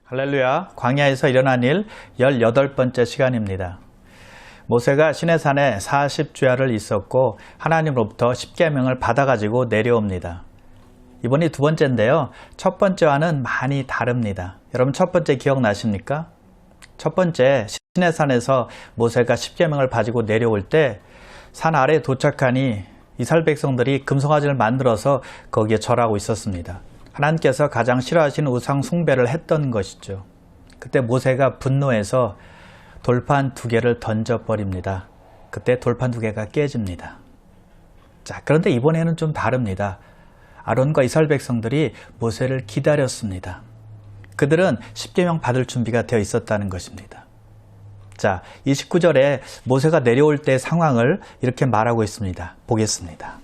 할렐루야, 광야에서 일어난 일 18번째 시간입니다. 모세가 시내산에 40주야를 있었고 하나님으로부터 십계명을 받아가지고 내려옵니다. 이번이 두 번째인데요. 첫 번째와는 많이 다릅니다. 여러분 첫 번째 기억나십니까? 첫 번째 시내산에서 모세가 십계명을 가지고 내려올 때 산 아래에 도착하니 이스라엘 백성들이 금송아지를 만들어서 거기에 절하고 있었습니다. 하나님께서 가장 싫어하시는 우상 숭배를 했던 것이죠. 그때 모세가 분노해서 돌판 2개를 던져버립니다. 그때 돌판 2개가 깨집니다. 자, 그런데 이번에는 좀 다릅니다. 아론과 이스라엘 백성들이 모세를 기다렸습니다. 그들은 십계명 받을 준비가 되어 있었다는 것입니다. 자, 29절에 모세가 내려올 때 상황을 이렇게 말하고 있습니다. 보겠습니다.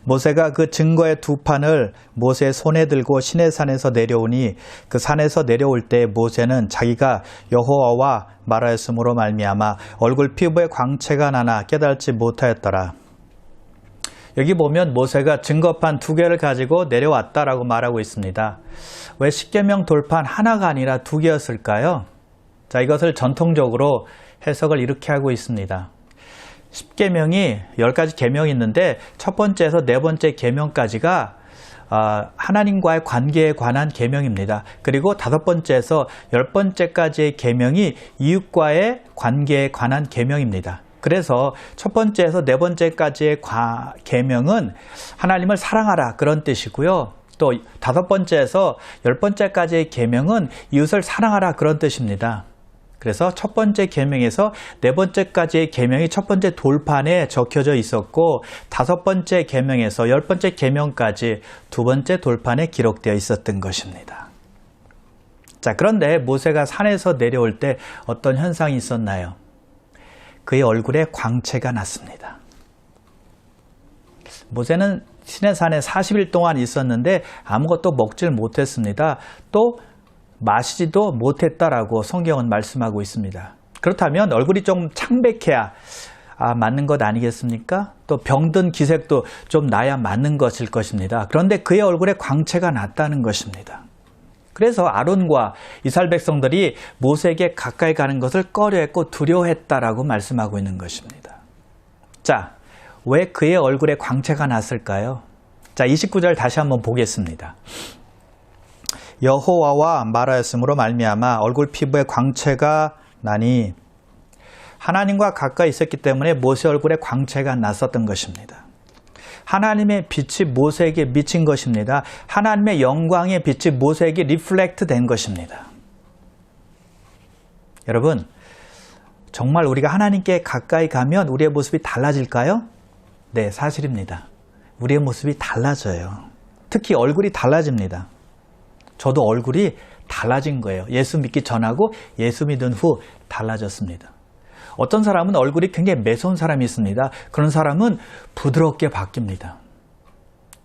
모세가 그 증거의 2판을 모세의 손에 들고 시내산에서 내려오니 그 산에서 내려올 때 모세는 자기가 여호와와 말하였으므로 말미암아 얼굴 피부에 광채가 나나 깨달지 못하였더라. 여기 보면 모세가 증거판 2개를 가지고 내려왔다라고 말하고 있습니다. 왜 십계명 돌판 하나가 아니라 2개였을까요? 자, 이것을 전통적으로 해석을 이렇게 하고 있습니다. 십계명이 10가지 계명이 있는데 첫 번째에서 네 번째 계명까지가 하나님과의 관계에 관한 계명입니다. 그리고 5번째에서 10번째까지의 계명이 이웃과의 관계에 관한 계명입니다. 그래서 첫 번째에서 네 번째까지의 계명은 하나님을 사랑하라 그런 뜻이고요. 또 5번째에서 10번째까지의 계명은 이웃을 사랑하라 그런 뜻입니다. 그래서 첫 번째 계명에서 네 번째까지의 계명이 첫 번째 돌판에 적혀져 있었고 5번째 계명에서 10번째 계명까지 2번째 돌판에 기록되어 있었던 것입니다. 자, 그런데 모세가 산에서 내려올 때 어떤 현상이 있었나요? 그의 얼굴에 광채가 났습니다. 모세는 시내산에 40일 동안 있었는데 아무것도 먹질 못했습니다. 또 마시지도 못했다라고 성경은 말씀하고 있습니다. 그렇다면 얼굴이 좀 창백해야 맞는 것 아니겠습니까? 또 병든 기색도 좀 나야 맞는 것일 것입니다. 그런데 그의 얼굴에 광채가 났다는 것입니다. 그래서 아론과 이스라엘 백성들이 모세에게 가까이 가는 것을 꺼려했고 두려워했다라고 말씀하고 있는 것입니다. 자, 왜 그의 얼굴에 광채가 났을까요? 자, 29절 다시 한번 보겠습니다. 여호와와 말하였으므로 말미암아 얼굴 피부에 광채가 나니 하나님과 가까이 있었기 때문에 모세 얼굴에 광채가 났었던 것입니다. 하나님의 빛이 모세에게 미친 것입니다. 하나님의 영광의 빛이 모세에게 리플렉트 된 것입니다. 여러분, 정말 우리가 하나님께 가까이 가면 우리의 모습이 달라질까요? 네, 사실입니다. 우리의 모습이 달라져요. 특히 얼굴이 달라집니다. 저도 얼굴이 달라진 거예요. 예수 믿기 전하고 예수 믿은 후 달라졌습니다. 어떤 사람은 얼굴이 굉장히 매서운 사람이 있습니다. 그런 사람은 부드럽게 바뀝니다.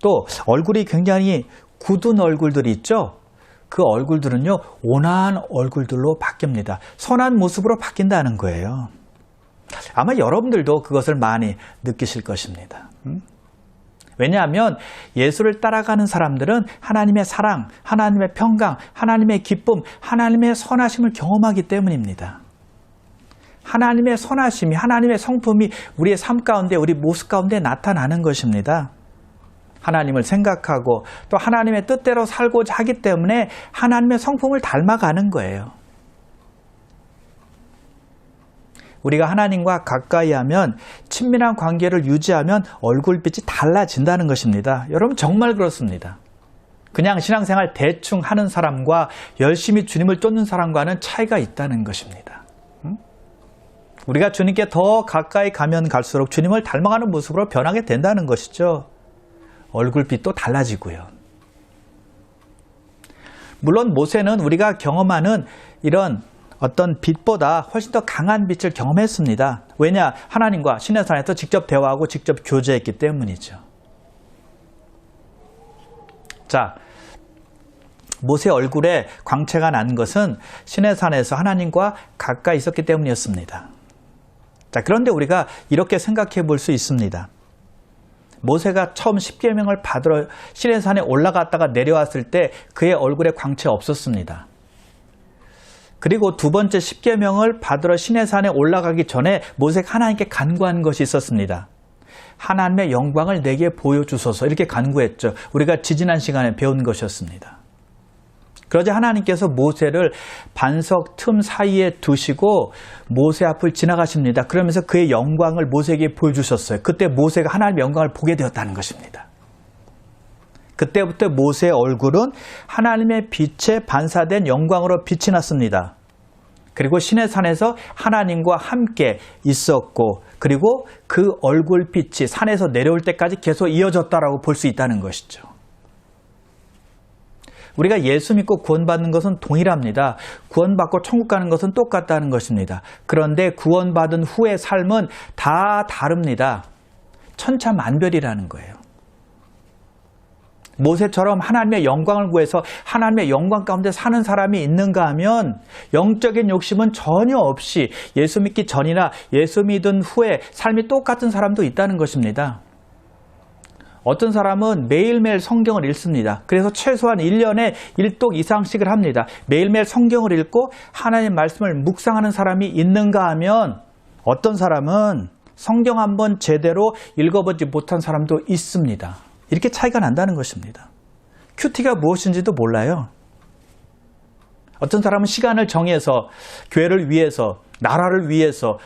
또 얼굴이 굉장히 굳은 얼굴들이 있죠. 그 얼굴들은요, 온화한 얼굴들로 바뀝니다. 선한 모습으로 바뀐다는 거예요. 아마 여러분들도 그것을 많이 느끼실 것입니다. 왜냐하면 예수를 따라가는 사람들은 하나님의 사랑, 하나님의 평강, 하나님의 기쁨, 하나님의 선하심을 경험하기 때문입니다. 하나님의 선하심이, 하나님의 성품이 우리의 삶 가운데, 우리 모습 가운데 나타나는 것입니다. 하나님을 생각하고 또 하나님의 뜻대로 살고자 하기 때문에 하나님의 성품을 닮아가는 거예요. 우리가 하나님과 가까이 하면, 친밀한 관계를 유지하면 얼굴빛이 달라진다는 것입니다. 여러분 정말 그렇습니다. 그냥 신앙생활 대충 하는 사람과 열심히 주님을 쫓는 사람과는 차이가 있다는 것입니다. 우리가 주님께 더 가까이 가면 갈수록 주님을 닮아가는 모습으로 변하게 된다는 것이죠. 얼굴빛도 달라지고요. 물론 모세는 우리가 경험하는 이런 어떤 빛보다 훨씬 더 강한 빛을 경험했습니다. 왜냐? 하나님과 시내산에서 직접 대화하고 직접 교제했기 때문이죠. 자, 모세 얼굴에 광채가 난 것은 시내산에서 하나님과 가까이 있었기 때문이었습니다. 자, 그런데 우리가 이렇게 생각해 볼 수 있습니다. 모세가 처음 십계명을 받으러 시내산에 올라갔다가 내려왔을 때 그의 얼굴에 광채 없었습니다. 그리고 두 번째 십계명을 받으러 시내산에 올라가기 전에 모세가 하나님께 간구한 것이 있었습니다. 하나님의 영광을 내게 보여주소서 이렇게 간구했죠. 우리가 지지난 시간에 배운 것이었습니다. 그러자 하나님께서 모세를 반석 틈 사이에 두시고 모세 앞을 지나가십니다. 그러면서 그의 영광을 모세에게 보여주셨어요. 그때 모세가 하나님의 영광을 보게 되었다는 것입니다. 그때부터 모세의 얼굴은 하나님의 빛에 반사된 영광으로 빛이 났습니다. 그리고 시내산에서 하나님과 함께 있었고 그리고 그 얼굴빛이 산에서 내려올 때까지 계속 이어졌다라고 볼 수 있다는 것이죠. 우리가 예수 믿고 구원받는 것은 동일합니다. 구원받고 천국 가는 것은 똑같다는 것입니다. 그런데 구원받은 후의 삶은 다 다릅니다. 천차만별이라는 거예요. 모세처럼 하나님의 영광을 구해서 하나님의 영광 가운데 사는 사람이 있는가 하면 영적인 욕심은 전혀 없이 예수 믿기 전이나 예수 믿은 후에 삶이 똑같은 사람도 있다는 것입니다. 어떤 사람은 매일매일 성경을 읽습니다. 그래서 최소한 1년에 1독 이상씩을 합니다. 매일매일 성경을 읽고 하나님의 말씀을 묵상하는 사람이 있는가 하면 어떤 사람은 성경 한번 제대로 읽어보지 못한 사람도 있습니다. 이렇게 차이가 난다는 것입니다. 큐티가 무엇인지도 몰라요. 어떤 사람은 시간을 정해서 교회를 위해서, 나라를 위해서,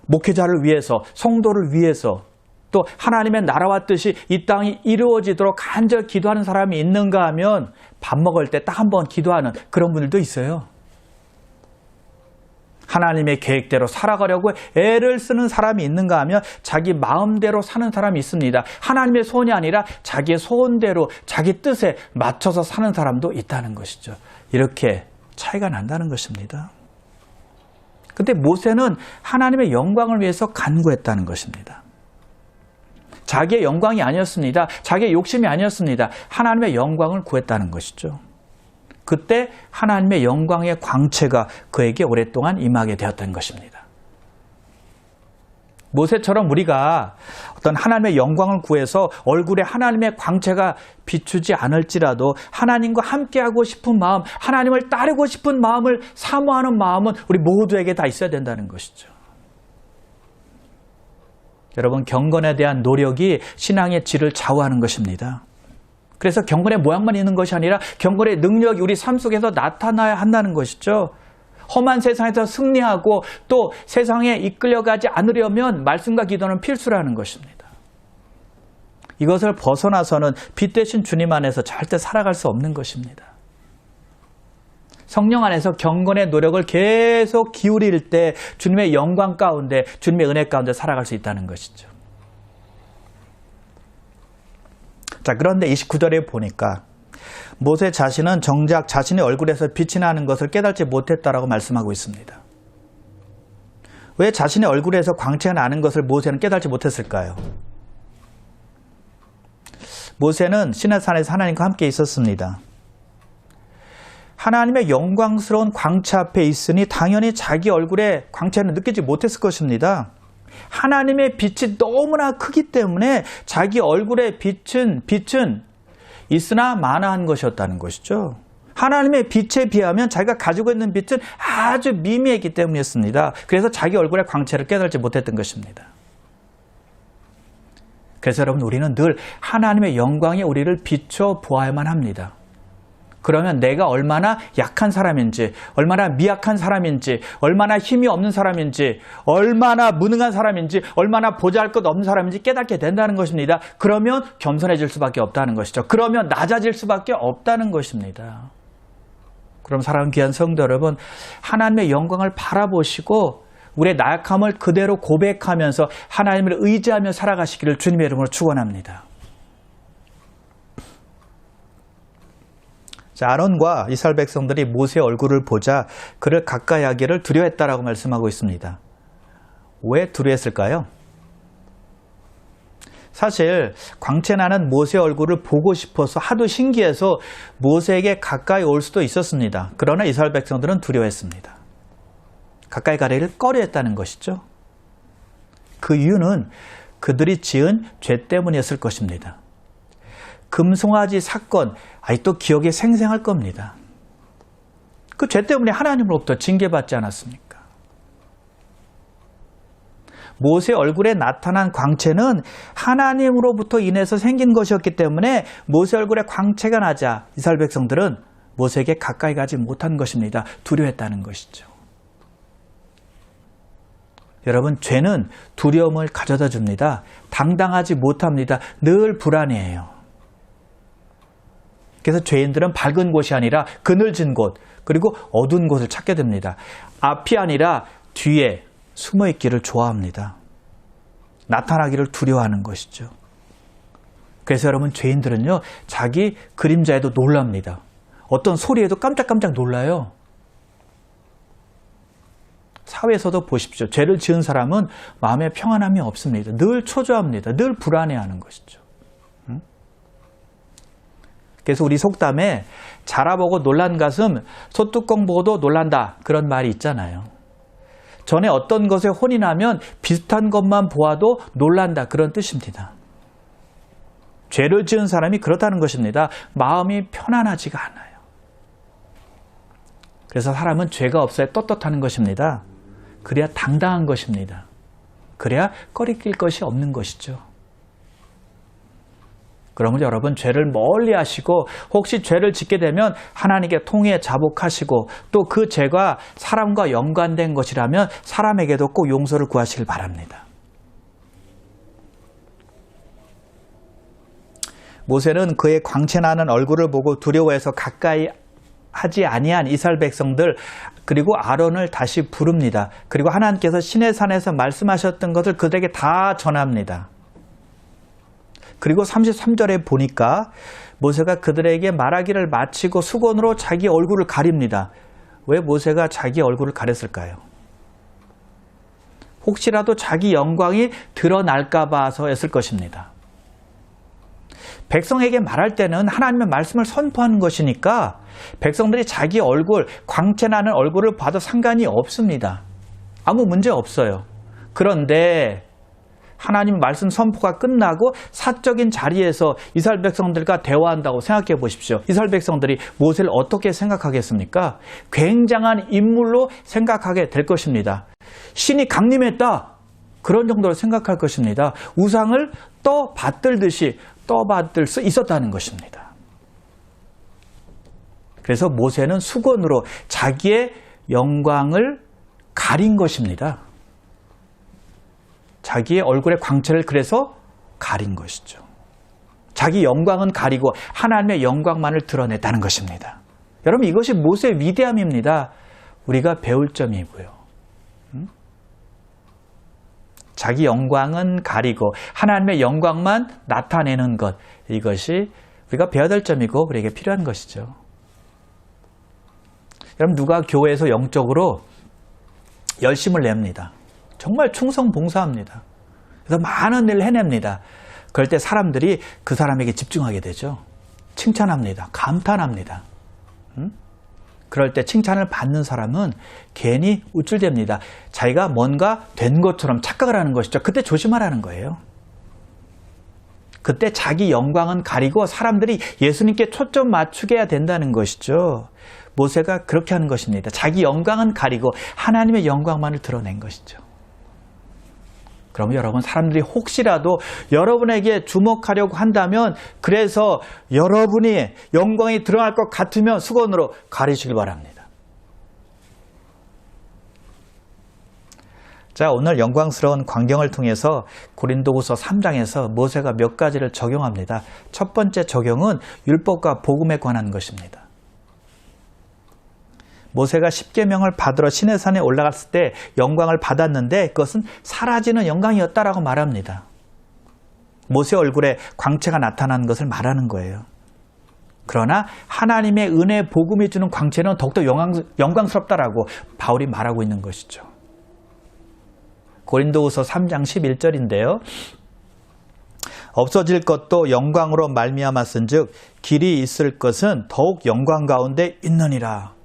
목회자를 위해서, 성도를 위해서 또 하나님의 나라와 뜻이 이 땅이 이루어지도록 간절히 기도하는 사람이 있는가 하면 밥 먹을 때 딱 한 번 기도하는 그런 분들도 있어요. 하나님의 계획대로 살아가려고 애를 쓰는 사람이 있는가 하면 자기 마음대로 사는 사람이 있습니다. 하나님의 소원이 아니라 자기의 소원대로 자기 뜻에 맞춰서 사는 사람도 있다는 것이죠. 이렇게 차이가 난다는 것입니다. 그런데 모세는 하나님의 영광을 위해서 간구했다는 것입니다. 자기의 영광이 아니었습니다. 자기의 욕심이 아니었습니다. 하나님의 영광을 구했다는 것이죠. 그때 하나님의 영광의 광채가 그에게 오랫동안 임하게 되었던 것입니다. 모세처럼 우리가 어떤 하나님의 영광을 구해서 얼굴에 하나님의 광채가 비추지 않을지라도 하나님과 함께하고 싶은 마음, 하나님을 따르고 싶은 마음을 사모하는 마음은 우리 모두에게 다 있어야 된다는 것이죠. 여러분, 경건에 대한 노력이 신앙의 질을 좌우하는 것입니다. 그래서 경건의 모양만 있는 것이 아니라 경건의 능력이 우리 삶 속에서 나타나야 한다는 것이죠. 험한 세상에서 승리하고 또 세상에 이끌려가지 않으려면 말씀과 기도는 필수라는 것입니다. 이것을 벗어나서는 빛 대신 주님 안에서 절대 살아갈 수 없는 것입니다. 성령 안에서 경건의 노력을 계속 기울일 때 주님의 영광 가운데, 주님의 은혜 가운데 살아갈 수 있다는 것이죠. 자, 그런데 29절에 보니까 모세 자신은 정작 자신의 얼굴에서 빛이 나는 것을 깨닫지 못했다라고 말씀하고 있습니다. 왜 자신의 얼굴에서 광채가 나는 것을 모세는 깨닫지 못했을까요? 모세는 시내산에서 하나님과 함께 있었습니다. 하나님의 영광스러운 광채 앞에 있으니 당연히 자기 얼굴에 광채는 느끼지 못했을 것입니다. 하나님의 빛이 너무나 크기 때문에 자기 얼굴에 빛은 있으나 마나한 것이었다는 것이죠. 하나님의 빛에 비하면 자기가 가지고 있는 빛은 아주 미미했기 때문이었습니다. 그래서 자기 얼굴의 광채를 깨달지 못했던 것입니다. 그래서 여러분, 우리는 늘 하나님의 영광에 우리를 비춰 보아야만 합니다. 그러면 내가 얼마나 약한 사람인지, 얼마나 미약한 사람인지, 얼마나 힘이 없는 사람인지, 얼마나 무능한 사람인지, 얼마나 보잘것없는 사람인지 깨닫게 된다는 것입니다. 그러면 겸손해질 수밖에 없다는 것이죠. 그러면 낮아질 수밖에 없다는 것입니다. 그럼 사랑하는 귀한 성도 여러분, 하나님의 영광을 바라보시고 우리의 나약함을 그대로 고백하면서 하나님을 의지하며 살아가시기를 주님의 이름으로 축원합니다. 자, 아론과 이스라엘 백성들이 모세의 얼굴을 보자 그를 가까이 하기를 두려워했다라고 말씀하고 있습니다. 왜 두려워했을까요? 사실 광채나는 모세의 얼굴을 보고 싶어서 하도 신기해서 모세에게 가까이 올 수도 있었습니다. 그러나 이스라엘 백성들은 두려워했습니다. 가까이 가기를 꺼려했다는 것이죠. 그 이유는 그들이 지은 죄 때문이었을 것입니다. 금송아지 사건 아직도 기억에 생생할 겁니다. 그 죄 때문에 하나님으로부터 징계받지 않았습니까? 모세 얼굴에 나타난 광채는 하나님으로부터 인해서 생긴 것이었기 때문에 모세 얼굴에 광채가 나자 이스라엘 백성들은 모세에게 가까이 가지 못한 것입니다. 두려워했다는 것이죠. 여러분, 죄는 두려움을 가져다 줍니다. 당당하지 못합니다. 늘 불안해해요. 그래서 죄인들은 밝은 곳이 아니라 그늘진 곳, 그리고 어두운 곳을 찾게 됩니다. 앞이 아니라 뒤에 숨어있기를 좋아합니다. 나타나기를 두려워하는 것이죠. 그래서 여러분, 죄인들은요, 자기 그림자에도 놀랍니다. 어떤 소리에도 깜짝깜짝 놀라요. 사회에서도 보십시오. 죄를 지은 사람은 마음에 평안함이 없습니다. 늘 초조합니다. 늘 불안해하는 것이죠. 그래서 우리 속담에 자라보고 놀란 가슴, 소뚜껑 보고도 놀란다, 그런 말이 있잖아요. 전에 어떤 것에 혼이 나면 비슷한 것만 보아도 놀란다, 그런 뜻입니다. 죄를 지은 사람이 그렇다는 것입니다. 마음이 편안하지가 않아요. 그래서 사람은 죄가 없어야 떳떳하는 것입니다. 그래야 당당한 것입니다. 그래야 꺼리낄 것이 없는 것이죠. 그러면 여러분, 죄를 멀리 하시고 혹시 죄를 짓게 되면 하나님께 통해 자복하시고 또 그 죄가 사람과 연관된 것이라면 사람에게도 꼭 용서를 구하시길 바랍니다. 모세는 그의 광채나는 얼굴을 보고 두려워해서 가까이 하지 아니한 이스라엘 백성들, 그리고 아론을 다시 부릅니다. 그리고 하나님께서 시내산에서 말씀하셨던 것을 그들에게 다 전합니다. 그리고 33절에 보니까 모세가 그들에게 말하기를 마치고 수건으로 자기 얼굴을 가립니다. 왜 모세가 자기 얼굴을 가렸을까요? 혹시라도 자기 영광이 드러날까 봐서였을 것입니다. 백성에게 말할 때는 하나님의 말씀을 선포하는 것이니까 백성들이 자기 얼굴, 광채나는 얼굴을 봐도 상관이 없습니다. 아무 문제 없어요. 그런데 하나님의 말씀 선포가 끝나고 사적인 자리에서 이스라엘 백성들과 대화한다고 생각해 보십시오. 이스라엘 백성들이 모세를 어떻게 생각하겠습니까? 굉장한 인물로 생각하게 될 것입니다. 신이 강림했다, 그런 정도로 생각할 것입니다. 우상을 떠받들듯이 떠받들 수 있었다는 것입니다. 그래서 모세는 수건으로 자기의 영광을 가린 것입니다. 자기의 얼굴의 광채를 그래서 가린 것이죠. 자기 영광은 가리고 하나님의 영광만을 드러냈다는 것입니다. 여러분, 이것이 모세의 위대함입니다. 우리가 배울 점이고요. 자기 영광은 가리고 하나님의 영광만 나타내는 것, 이것이 우리가 배워야 될 점이고 우리에게 필요한 것이죠. 여러분, 누가 교회에서 영적으로 열심을 냅니다. 정말 충성 봉사합니다. 그래서 많은 일을 해냅니다. 그럴 때 사람들이 그 사람에게 집중하게 되죠. 칭찬합니다. 감탄합니다. 그럴 때 칭찬을 받는 사람은 괜히 우쭐댑니다. 자기가 뭔가 된 것처럼 착각을 하는 것이죠. 그때 조심하라는 거예요. 그때 자기 영광은 가리고 사람들이 예수님께 초점 맞추게 해야 된다는 것이죠. 모세가 그렇게 하는 것입니다. 자기 영광은 가리고 하나님의 영광만을 드러낸 것이죠. 그러면 여러분, 사람들이 혹시라도 여러분에게 주목하려고 한다면, 그래서 여러분이 영광이 드러날 것 같으면 수건으로 가리시길 바랍니다. 자, 오늘 영광스러운 광경을 통해서 고린도후서 3장에서 모세가 몇 가지를 적용합니다. 첫 번째 적용은 율법과 복음에 관한 것입니다. 모세가 십계명을 받으러 시내산에 올라갔을 때 영광을 받았는데 그것은 사라지는 영광이었다라고 말합니다. 모세 얼굴에 광채가 나타나는 것을 말하는 거예요. 그러나 하나님의 은혜 복음이 주는 광채는 더욱더 영광스럽다라고 바울이 말하고 있는 것이죠. 고린도후서 3장 11절인데요. 없어질 것도 영광으로 말미암았은즉 길이 있을 것은 더욱 영광 가운데 있느니라.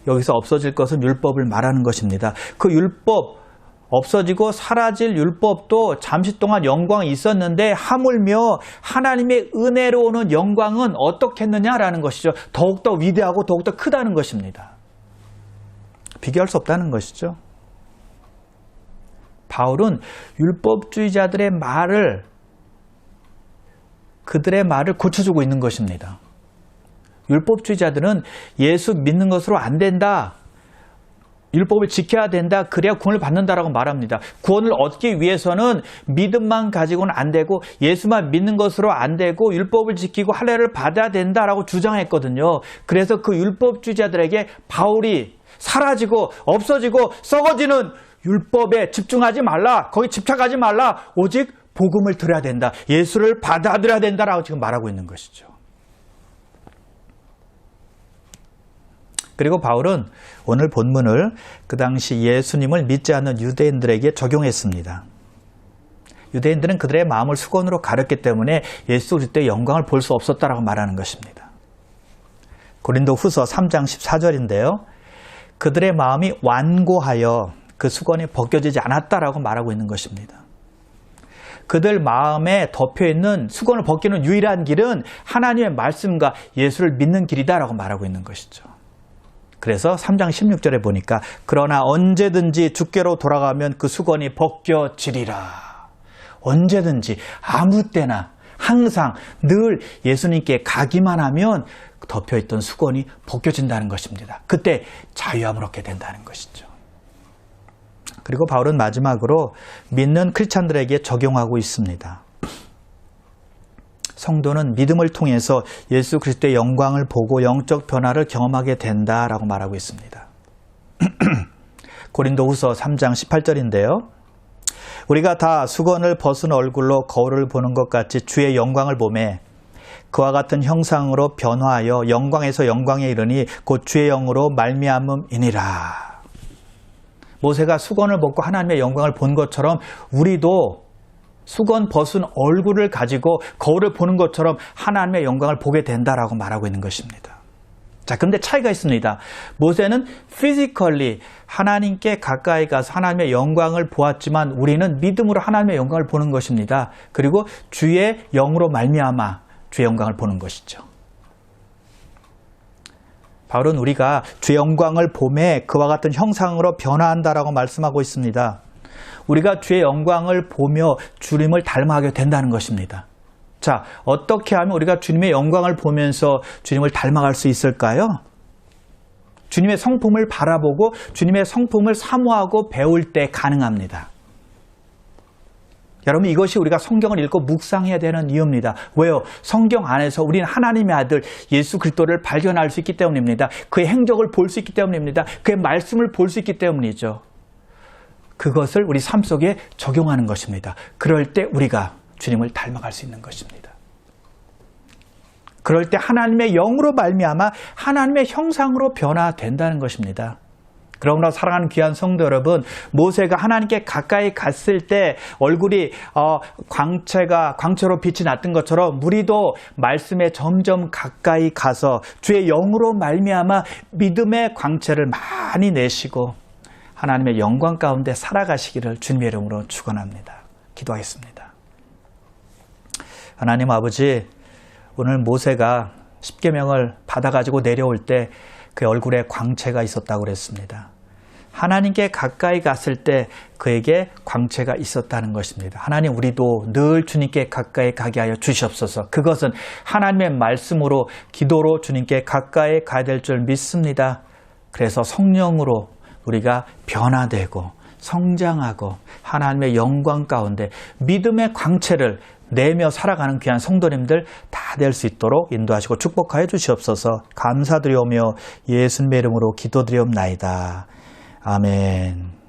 여기서 없어질 것은 율법을 말하는 것입니다. 그 율법, 없어지고 사라질 율법도 잠시 동안 영광이 있었는데 하물며 하나님의 은혜로 오는 영광은 어떻겠느냐라는 것이죠. 더욱더 위대하고 더욱더 크다는 것입니다. 비교할 수 없다는 것이죠. 바울은 율법주의자들의 그들의 말을 고쳐주고 있는 것입니다. 율법주의자들은 예수 믿는 것으로 안 된다. 율법을 지켜야 된다. 그래야 구원을 받는다라고 말합니다. 구원을 얻기 위해서는 믿음만 가지고는 안 되고 예수만 믿는 것으로 안 되고 율법을 지키고 할례를 받아야 된다라고 주장했거든요. 그래서 그 율법주의자들에게 바울이 사라지고 없어지고 썩어지는 율법에 집중하지 말라. 거기 집착하지 말라. 오직 복음을 들어야 된다. 예수를 받아들여야 된다라고 지금 말하고 있는 것이죠. 그리고 바울은 오늘 본문을 그 당시 예수님을 믿지 않는 유대인들에게 적용했습니다. 유대인들은 그들의 마음을 수건으로 가렸기 때문에 예수 그리스도의 영광을 볼 수 없었다라고 말하는 것입니다. 고린도후서 3장 14절인데요. 그들의 마음이 완고하여 그 수건이 벗겨지지 않았다라고 말하고 있는 것입니다. 그들 마음에 덮여있는 수건을 벗기는 유일한 길은 하나님의 말씀과 예수를 믿는 길이다라고 말하고 있는 것이죠. 그래서 3장 16절에 보니까 그러나 언제든지 주께로 돌아가면 그 수건이 벗겨지리라. 언제든지 아무 때나 항상 늘 예수님께 가기만 하면 덮여있던 수건이 벗겨진다는 것입니다. 그때 자유함을 얻게 된다는 것이죠. 그리고 바울은 마지막으로 믿는 크리스찬들에게 적용하고 있습니다. 성도는 믿음을 통해서 예수 그리스도의 영광을 보고 영적 변화를 경험하게 된다라고 말하고 있습니다. 고린도후서 3장 18절인데요. 우리가 다 수건을 벗은 얼굴로 거울을 보는 것 같이 주의 영광을 보매 그와 같은 형상으로 변화하여 영광에서 영광에 이르니 곧 주의 영으로 말미암음이니라. 모세가 수건을 벗고 하나님의 영광을 본 것처럼 우리도 수건 벗은 얼굴을 가지고 거울을 보는 것처럼 하나님의 영광을 보게 된다라고 말하고 있는 것입니다. 자, 그런데 차이가 있습니다. 모세는 피지컬리 하나님께 가까이 가서 하나님의 영광을 보았지만 우리는 믿음으로 하나님의 영광을 보는 것입니다. 그리고 주의 영으로 말미암아 주의 영광을 보는 것이죠. 바울은 우리가 주의 영광을 보매 그와 같은 형상으로 변화한다라고 말씀하고 있습니다. 우리가 주의 영광을 보며 주님을 닮아가게 된다는 것입니다. 자, 어떻게 하면 우리가 주님의 영광을 보면서 주님을 닮아갈 수 있을까요? 주님의 성품을 바라보고 주님의 성품을 사모하고 배울 때 가능합니다. 여러분, 이것이 우리가 성경을 읽고 묵상해야 되는 이유입니다. 왜요? 성경 안에서 우리는 하나님의 아들 예수 그리스도를 발견할 수 있기 때문입니다. 그의 행적을 볼 수 있기 때문입니다. 그의 말씀을 볼 수 있기 때문이죠. 그것을 우리 삶 속에 적용하는 것입니다. 그럴 때 우리가 주님을 닮아갈 수 있는 것입니다. 그럴 때 하나님의 영으로 말미암아 하나님의 형상으로 변화된다는 것입니다. 그러므로 사랑하는 귀한 성도 여러분, 모세가 하나님께 가까이 갔을 때 얼굴이 광채로 빛이 났던 것처럼 우리도 말씀에 점점 가까이 가서 주의 영으로 말미암아 믿음의 광채를 많이 내시고 하나님의 영광 가운데 살아가시기를 주님의 이름으로 축원합니다. 기도하겠습니다. 하나님 아버지, 오늘 모세가 십계명을 받아가지고 내려올 때 그 얼굴에 광채가 있었다고 그랬습니다. 하나님께 가까이 갔을 때 그에게 광채가 있었다는 것입니다. 하나님, 우리도 늘 주님께 가까이 가게 하여 주시옵소서. 그것은 하나님의 말씀으로 기도로 주님께 가까이 가야 될 줄 믿습니다. 그래서 성령으로 우리가 변화되고 성장하고 하나님의 영광 가운데 믿음의 광채를 내며 살아가는 귀한 성도님들 다 될 수 있도록 인도하시고 축복하여 주시옵소서. 감사드리오며 예수님의 이름으로 기도드리옵나이다. 아멘.